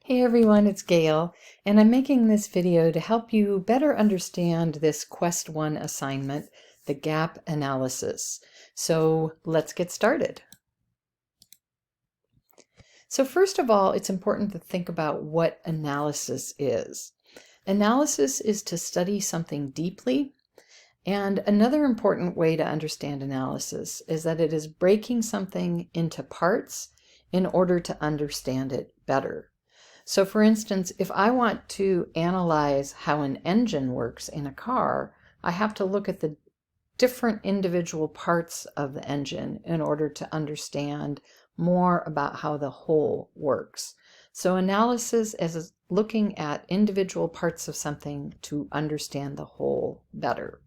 Hey everyone, it's Gail, and I'm making this video to help you better understand this Quest 1 assignment, the gap analysis. So let's get started. So first of all, it's important to think about what analysis is. Analysis is to study something deeply, and another important way to understand analysis is that it is breaking something into parts in order to understand it better. So for instance, if I want to analyze how an engine works in a car, I have to look at the different individual parts of the engine in order to understand more about how the whole works. So analysis is looking at individual parts of something to understand the whole better.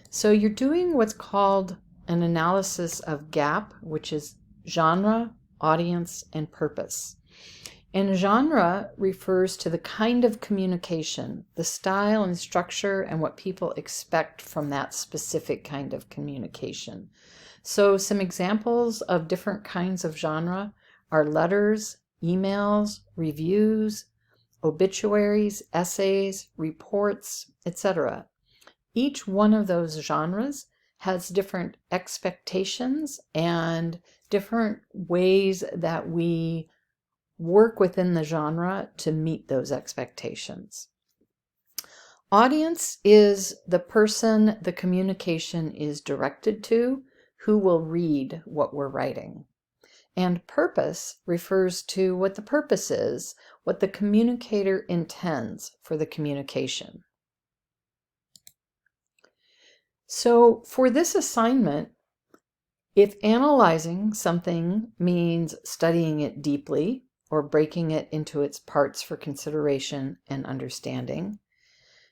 So you're doing what's called an analysis of gap, which is genre, audience, and purpose. And genre refers to the kind of communication, the style and structure, and what people expect from that specific kind of communication. So some examples of different kinds of genre are letters, emails, reviews, obituaries, essays, reports, etc. Each one of those genres has different expectations and different ways that we work within the genre to meet those expectations. Audience is the person the communication is directed to, who will read what we're writing. And purpose refers to what the purpose is, what the communicator intends for the communication. So for this assignment, if analyzing something means studying it deeply, or breaking it into its parts for consideration and understanding,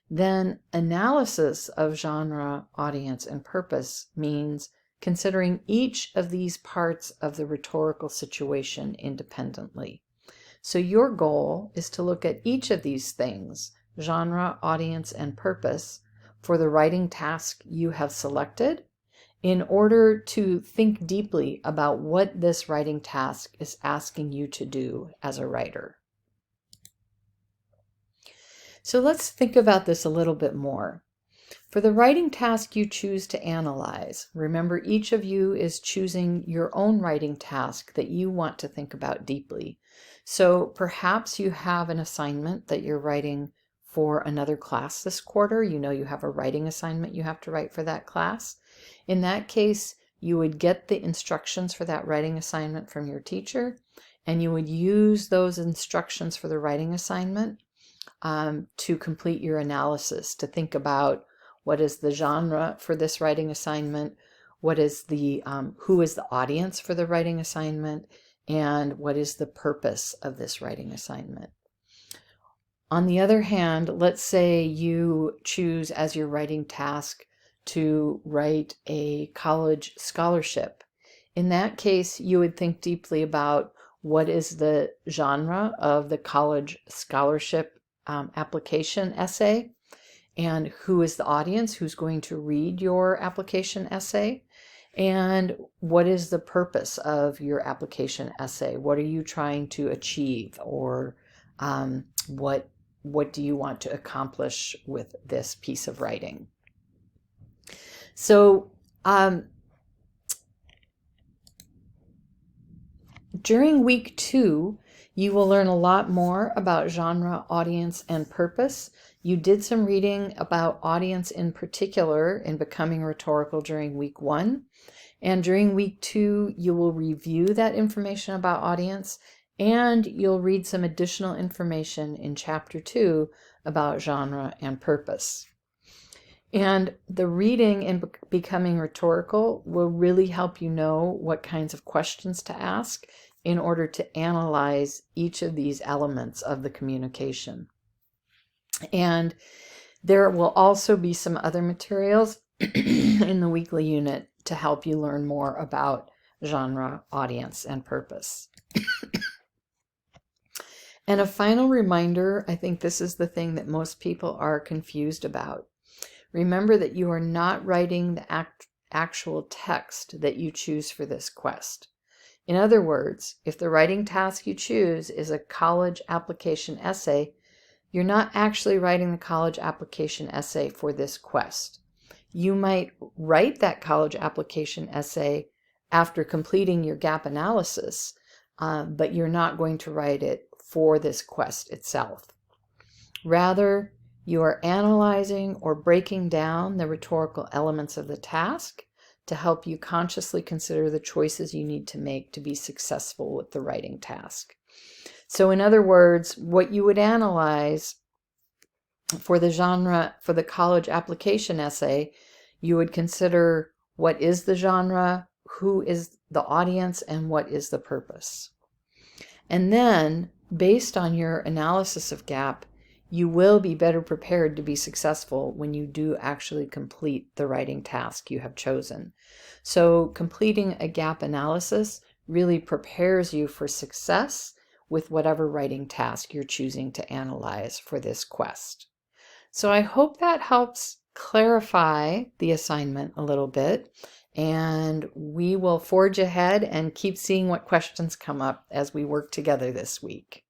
then analysis of genre, audience, and purpose means considering each of these parts of the rhetorical situation independently. So your goal is to look at each of these things, genre, audience, and purpose, for the writing task you have selected, in order to think deeply about what this writing task is asking you to do as a writer. So let's think about this a little bit more. For the writing task you choose to analyze, remember each of you is choosing your own writing task that you want to think about deeply. So perhaps you have an assignment that you're writing for another class this quarter. You know you have a writing assignment you have to write for that class. In that case, you would get the instructions for that writing assignment from your teacher, and you would use those instructions for the writing assignment to complete your analysis, to think about what is the genre for this writing assignment, what is the who is the audience for the writing assignment, and what is the purpose of this writing assignment. On the other hand, let's say you choose as your writing task to write a college scholarship. In that case, you would think deeply about what is the genre of the college scholarship application essay, and who is the audience who's going to read your application essay, and what is the purpose of your application essay. What are you trying to achieve, or what do you want to accomplish with this piece of writing? So during week 2, you will learn a lot more about genre, audience, and purpose. You did some reading about audience in particular in Becoming Rhetorical during week 1. And during week 2, you will review that information about audience, and you'll read some additional information in chapter 2 about genre and purpose. And the reading in Becoming Rhetorical will really help you know what kinds of questions to ask in order to analyze each of these elements of the communication. And there will also be some other materials in the weekly unit to help you learn more about genre, audience, and purpose. And a final reminder, I think this is the thing that most people are confused about. Remember that you are not writing the actual text that you choose for this quest. In other words, if the writing task you choose is a college application essay, you're not actually writing the college application essay for this quest. You might write that college application essay after completing your gap analysis, but you're not going to write it for this quest itself. Rather, you are analyzing or breaking down the rhetorical elements of the task to help you consciously consider the choices you need to make to be successful with the writing task. So in other words, what you would analyze for the genre, for the college application essay, you would consider what is the genre, who is the audience, and what is the purpose. And then, based on your analysis of gap, you will be better prepared to be successful when you do actually complete the writing task you have chosen. So completing a gap analysis really prepares you for success with whatever writing task you're choosing to analyze for this quest. So I hope that helps clarify the assignment a little bit, and we will forge ahead and keep seeing what questions come up as we work together this week.